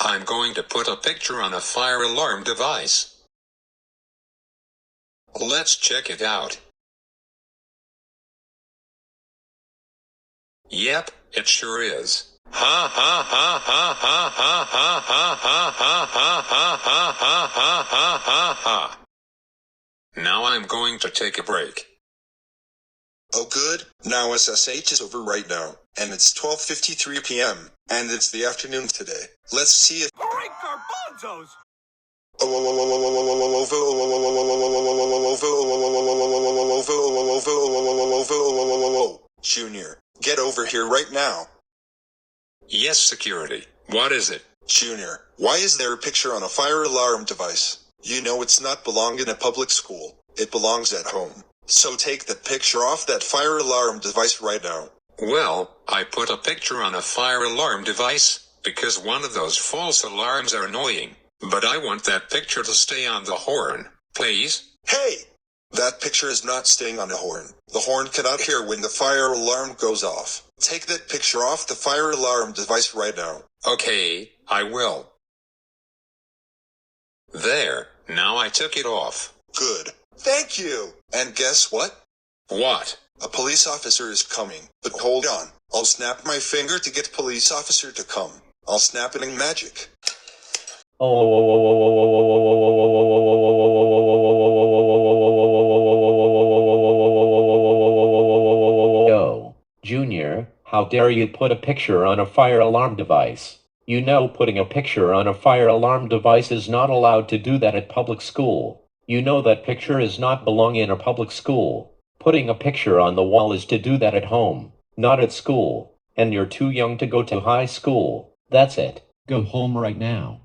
I'm going to put a picture on a fire alarm device. Let's check it out. Yep, it sure is. Ha ha ha ha ha ha ha ha ha ha ha ha ha ha ha ha ha. Now I'm going to take a break. Oh good, now SSH is over right now, and it's 12:53 p.m., and it's the afternoon today. Let's see if— Great garbanzos! Junior, get over here right now. Yes, security. What is it? Junior, why is there a picture on a fire alarm device? You know it's not belong in a public school. It belongs at home. So take that picture off that fire alarm device right now. Well, I put a picture on a fire alarm device because one of those false alarms are annoying. But I want that picture to stay on the horn, please. Hey! That picture is not staying on the horn. The horn cannot hear when the fire alarm goes off. Take that picture off the fire alarm device right now. Okay, I will. There, now I took it off. Good. Thank you! And guess what? What? A police officer is coming. But hold on. I'll snap my finger to get police officer to come. I'll snap it in magic. Yo, Junior, how dare you put a picture on a fire alarm device? You know putting a picture on a fire alarm device is not allowed to do that at public school. You know that picture is not belong in a public school. Putting a picture on the wall is to do that at home, not at school. And you're too young to go to high school. That's it. Go home right now.